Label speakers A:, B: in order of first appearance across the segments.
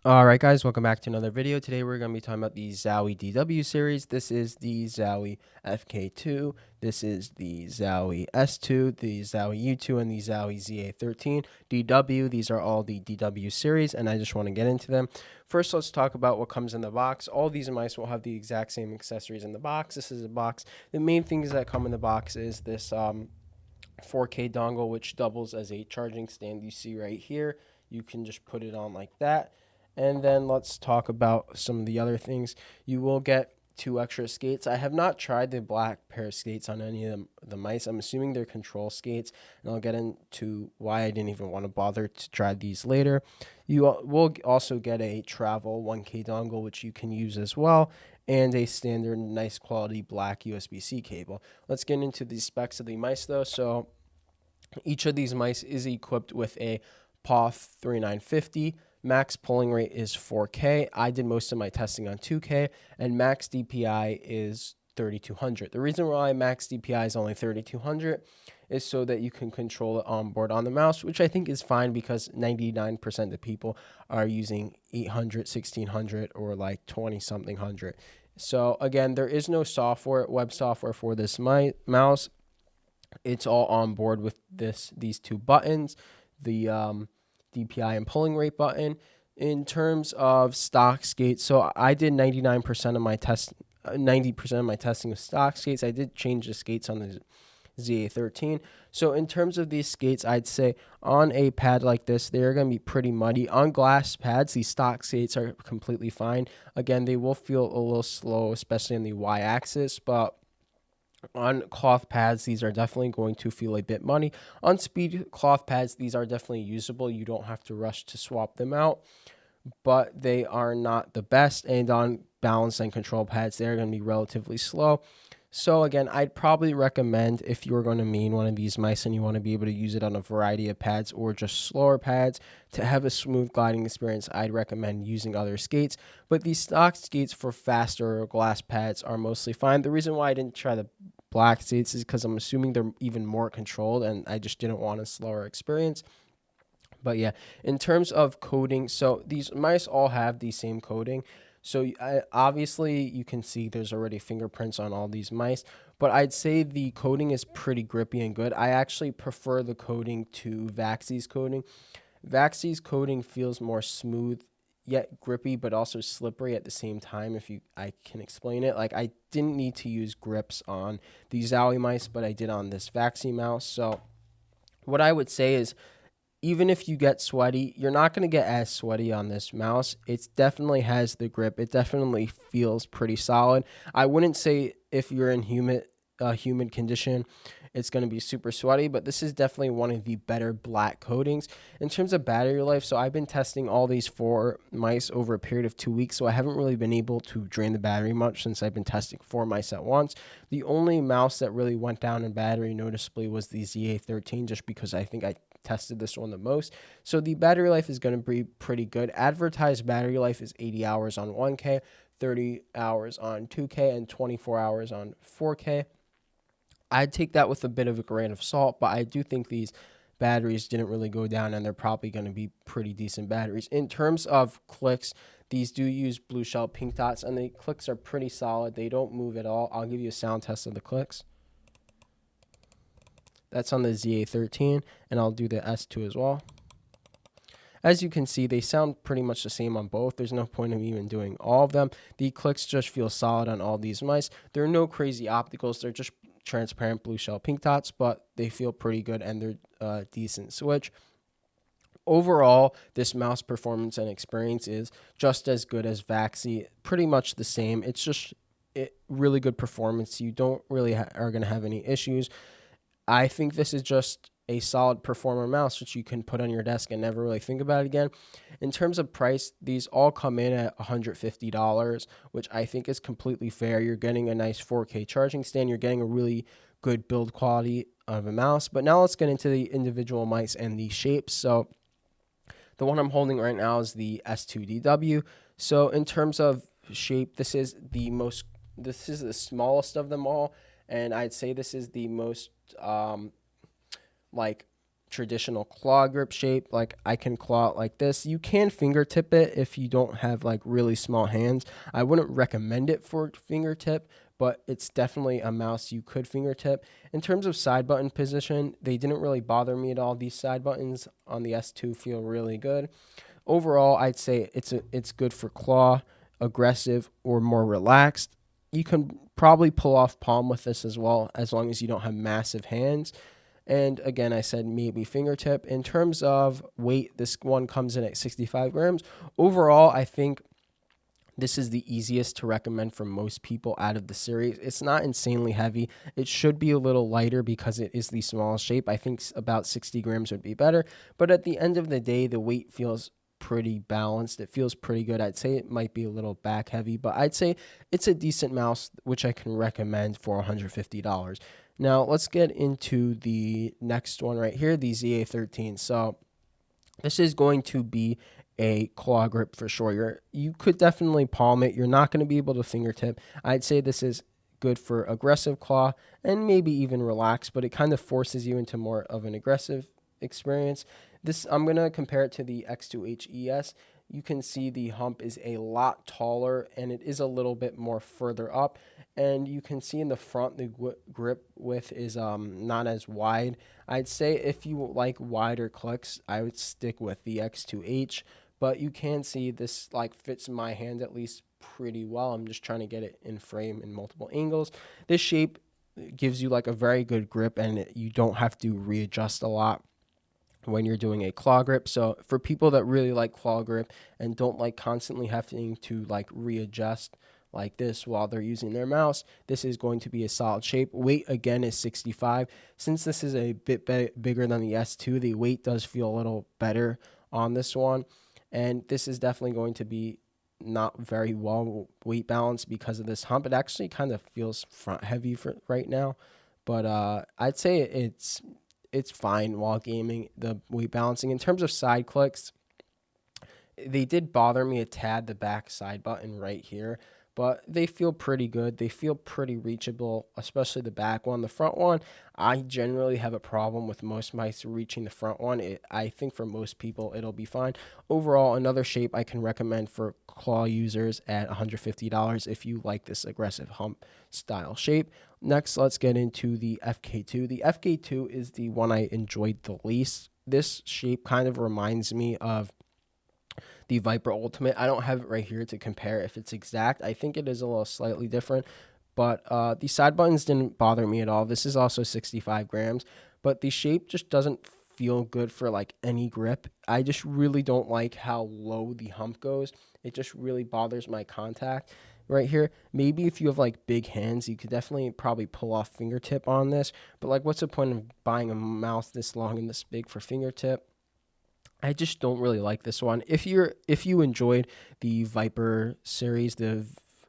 A: Alright guys, welcome back to another video. Today we're going to be talking about the Zowie DW series. This is the Zowie FK2, this is the Zowie S2, the Zowie U2, and the Zowie ZA13-DW. These are all the DW series, and I just want to get into them. First, let's talk about what comes in the box. All these mice will have the exact same accessories in the box. This is a box. The main things that come in the box is this 4K dongle, which doubles as a charging stand. You see right here, you can just put it on like that. And then let's talk about some of the other things. You will get 2 extra skates. I have not tried the black pair of skates on any of the mice. I'm assuming they're control skates, and I'll get into why I didn't even want to bother to try these later. You will also get a travel 1K dongle, which you can use as well, and a standard nice quality black USB-C cable. Let's get into the specs of the mice though. So each of these mice is equipped with a POF 3950. Max polling rate is 4K. I did most of my testing on 2K, and max DPI is 3200. The reason why max DPI is only 3200 is so that you can control it on board on the mouse, which I think is fine because 99% of people are using 800, 1600, or like 20 something hundred. So again, there is no software, web software for this mouse. It's all on board with these 2 buttons, the DPI and polling rate button. In terms of stock skates, so I did 90% of my testing with stock skates. I did change the skates on the ZA13. So in terms of these skates, I'd say on a pad like this, they're going to be pretty muddy. On glass pads, these stock skates are completely fine. Again, they will feel a little slow, especially on the y-axis, but on cloth pads, these are definitely going to feel a bit muddy. On speed cloth pads, these are definitely usable. You don't have to rush to swap them out, but they are not the best. And on balance and control pads, they're going to be relatively slow. So again, I'd probably recommend, if you're going to main one of these mice and you want to be able to use it on a variety of pads or just slower pads to have a smooth gliding experience, I'd recommend using other skates. But these stock skates for faster glass pads are mostly fine. The reason why I didn't try the black skates is because I'm assuming they're even more controlled, and I just didn't want a slower experience. But yeah, in terms of coding, so these mice all have the same coding. So obviously you can see there's already fingerprints on all these mice, but I'd say the coding is pretty grippy and good. I actually prefer the coding to Vaxee's coding. Vaxee's coding feels more smooth yet grippy, but also slippery at the same time, if I can explain it. Like, I didn't need to use grips on the Zowie mice, but I did on this Vaxee mouse. So what I would say is, even if you get sweaty, you're not going to get as sweaty on this mouse. It definitely has the grip. It definitely feels pretty solid. I wouldn't say if you're in humid condition, it's going to be super sweaty, but this is definitely one of the better black coatings. In terms of battery life, so I've been testing all these 4 mice over a period of 2 weeks, so I haven't really been able to drain the battery much since I've been testing 4 mice at once. The only mouse that really went down in battery noticeably was the ZA13, just because I think I tested this one the most. So the battery life is going to be pretty good. Advertised battery life is 80 hours on 1K, 30 hours on 2K, and 24 hours on 4K. I'd take that with a bit of a grain of salt, but I do think these batteries didn't really go down, and they're probably going to be pretty decent batteries. In terms of clicks, these do use blue shell pink dots, and the clicks are pretty solid. They don't move at all. I'll give you a sound test of the clicks. That's on the ZA13, and I'll do the S2 as well. As you can see, they sound pretty much the same on both. There's no point of even doing all of them. The clicks just feel solid on all these mice. There are no crazy opticals. They're just transparent blue shell pink dots, but they feel pretty good, and they're a decent switch. Overall, this mouse performance and experience is just as good as Vaxee, pretty much the same. It's just really good performance. You don't really are going to have any issues. I think this is just a solid performer mouse, which you can put on your desk and never really think about it again. In terms of price, these all come in at $150, which I think is completely fair. You're getting a nice 4K charging stand. You're getting a really good build quality of a mouse. But now let's get into the individual mice and the shapes. So the one I'm holding right now is the S2-DW. So in terms of shape, this is the smallest of them all, and I'd say this is the most like traditional claw grip shape. Like I can claw it like this. You can fingertip it if you don't have like really small hands. I wouldn't recommend it for fingertip, but it's definitely a mouse you could fingertip. In terms of side button position, they didn't really bother me at all. These side buttons on the S2 feel really good. Overall, I'd say it's good for claw, aggressive, or more relaxed. You can probably pull off palm with this as well, as long as you don't have massive hands. And again, I said maybe fingertip. In terms of weight, this one comes in at 65 grams. Overall, I think this is the easiest to recommend for most people out of the series. It's not insanely heavy. It should be a little lighter because it is the smallest shape. I think about 60 grams would be better. But at the end of the day, the weight feels pretty balanced. It feels pretty good. I'd say it might be a little back heavy, but I'd say it's a decent mouse, which I can recommend for $150. Now, let's get into the next one right here, the ZA13. So this is going to be a claw grip for sure. You could definitely palm it. You're not going to be able to fingertip. I'd say this is good for aggressive claw and maybe even relax, but it kind of forces you into more of an aggressive experience. This, I'm going to compare it to the X2Hes. You can see the hump is a lot taller and it is a little bit more further up. And you can see in the front, the grip width is not as wide. I'd say if you like wider clicks, I would stick with the X2H. But you can see this like fits my hand at least pretty well. I'm just trying to get it in frame in multiple angles. This shape gives you like a very good grip and you don't have to readjust a lot when you're doing a claw grip. So for people that really like claw grip and don't like constantly having to like readjust like this while they're using their mouse, this is going to be a solid shape. Weight again is 65. Since this is a bit bigger than the S2, the weight does feel a little better on this one. And this is definitely going to be not very well weight balanced because of this hump. It actually kind of feels front heavy for right now, but I'd say it's fine while gaming. The weight balancing in terms of side clicks, they did bother me a tad, the back side button right here, but they feel pretty good. They feel pretty reachable, especially the back one. The front one, I generally have a problem with most mice reaching the front one. I think for most people, it'll be fine. Overall, another shape I can recommend for claw users at $150 if you like this aggressive hump style shape. Next, let's get into the FK2. The FK2 is the one I enjoyed the least. This shape kind of reminds me of the Viper Ultimate. I don't have it right here to compare if it's exact. I think it is a little slightly different, but the side buttons didn't bother me at all. This is also 65 grams, but the shape just doesn't feel good for like any grip. I just really don't like how low the hump goes. It just really bothers my contact right here. Maybe if you have like big hands, you could definitely probably pull off fingertip on this, but like what's the point of buying a mouse this long and this big for fingertip? I just don't really like this one. If you enjoyed the Viper series, the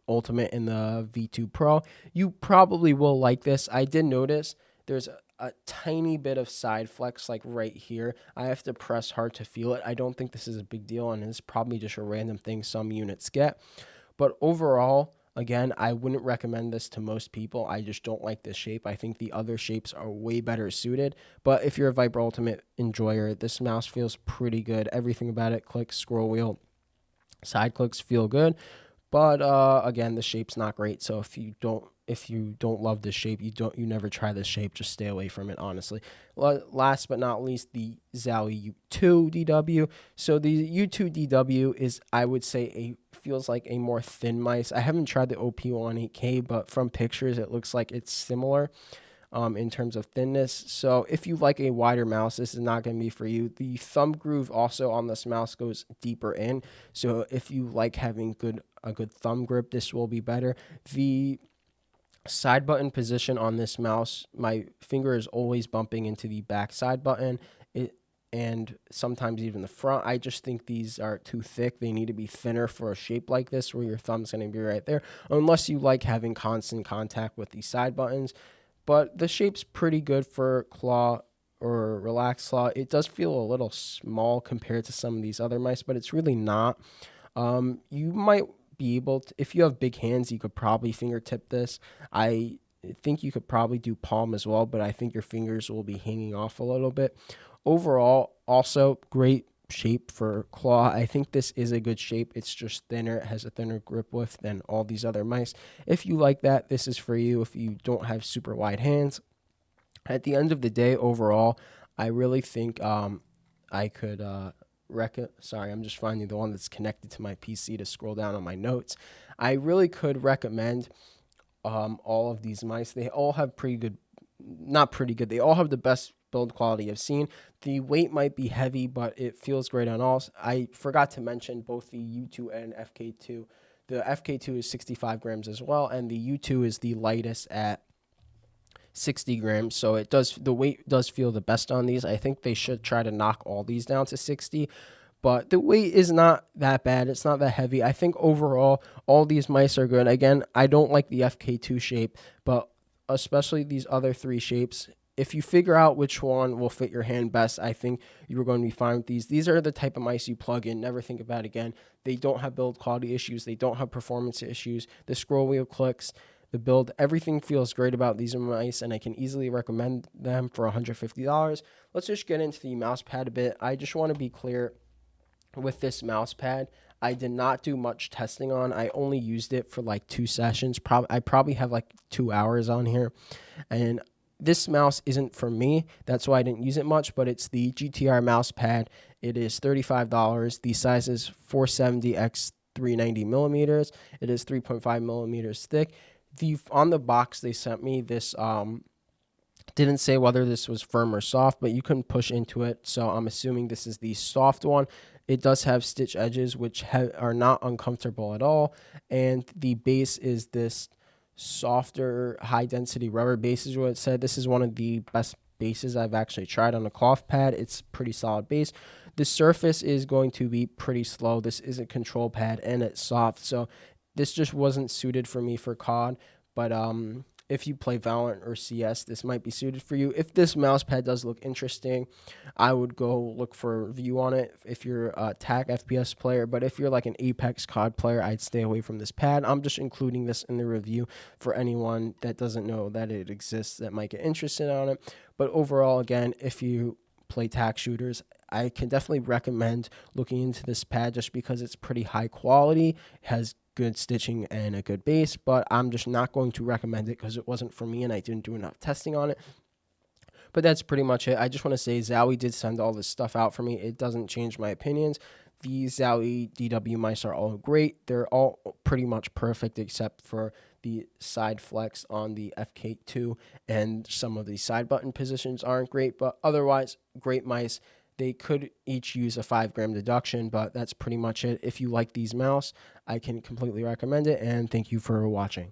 A: Ultimate and the V2 Pro, you probably will like this. I did notice there's a tiny bit of side flex like right here. I have to press hard to feel it. I don't think this is a big deal, and it's probably just a random thing some units get. But overall, again, I wouldn't recommend this to most people. I just don't like this shape. I think the other shapes are way better suited. But if you're a Viper Ultimate enjoyer, this mouse feels pretty good. Everything about it, click, scroll wheel, side clicks feel good. But again, the shape's not great. So if you don't love this shape, you never try this shape. Just stay away from it, honestly. Last but not least, the Zowie U2-DW. So the U2-DW is, I would say, feels like a more thin mice. I haven't tried the OP18K, but from pictures, it looks like it's similar in terms of thinness. So if you like a wider mouse, this is not going to be for you. The thumb groove also on this mouse goes deeper in. So if you like having a good thumb grip, this will be better. The side button position on this mouse, my finger is always bumping into the back side button. And sometimes even the front. I just think these are too thick. They need to be thinner for a shape like this where your thumb's going to be right there, unless you like having constant contact with these side buttons. But the shape's pretty good for claw or relaxed claw. It does feel a little small compared to some of these other mice, but it's really not. You might be able to, if you have big hands, you could probably fingertip this. I think you could probably do palm as well, but I think your fingers will be hanging off a little bit. overall, also great shape for claw. I think this is a good shape. It's just thinner. It has a thinner grip width than all these other mice. If you like that, this is for you. If you don't have super wide hands, at the end of the day, overall, I really think I could sorry, I'm just finding the one that's connected to my PC to scroll down on my notes. I really could recommend all of these mice. They all have pretty good, not pretty good, they all have the best build quality I've seen. The weight might be heavy, but it feels great on all. I forgot to mention both the U2 and FK2. The FK2 is 65 grams as well, and the U2 is the lightest at 60 grams. So the weight does feel the best on these. I think they should try to knock all these down to 60, but the weight is not that bad. It's not that heavy. I think overall, all these mice are good. Again, I don't like the FK2 shape, but especially these other three shapes. If you figure out which one will fit your hand best, I think you're going to be fine with these. These are the type of mice you plug in, never think about it again. They don't have build quality issues. They don't have performance issues. The scroll wheel clicks, the build, everything feels great about these mice, and I can easily recommend them for $150. Let's just get into the mouse pad a bit. I just want to be clear with this mouse pad. I did not do much testing on. I only used it for like 2 sessions. I probably have like 2 hours on here, and this mouse isn't for me. That's why I didn't use it much, but it's the GTR mouse pad. It is $35. The size is 470 x 390 millimeters. It is 3.5 millimeters thick. On the box they sent me, this didn't say whether this was firm or soft, but you can push into it, so I'm assuming this is the soft one. It does have stitch edges, which are not uncomfortable at all, and the base is this softer, high-density rubber base is what it said. This is one of the best bases I've actually tried on a cloth pad. It's pretty solid base. The surface is going to be pretty slow. This is a control pad, and it's soft, so this just wasn't suited for me for COD, but if you play Valorant or CS, this might be suited for you. If this mouse pad does look interesting, I would go look for a review on it if you're a TAC FPS player. But if you're like an Apex COD player, I'd stay away from this pad. I'm just including this in the review for anyone that doesn't know that it exists that might get interested on it. But overall, again, if you play TAC shooters, I can definitely recommend looking into this pad just because it's pretty high quality, it has good stitching and a good base, but I'm just not going to recommend it because it wasn't for me and I didn't do enough testing on it. But that's pretty much it. I just want to say Zowie did send all this stuff out for me. It doesn't change my opinions. These Zawi DW mice are all great. They're all pretty much perfect except for the side flex on the FK2, and some of the side button positions aren't great, but otherwise great mice. They could each use a 5-gram deduction, but that's pretty much it. If you like these mouse, I can completely recommend it, and thank you for watching.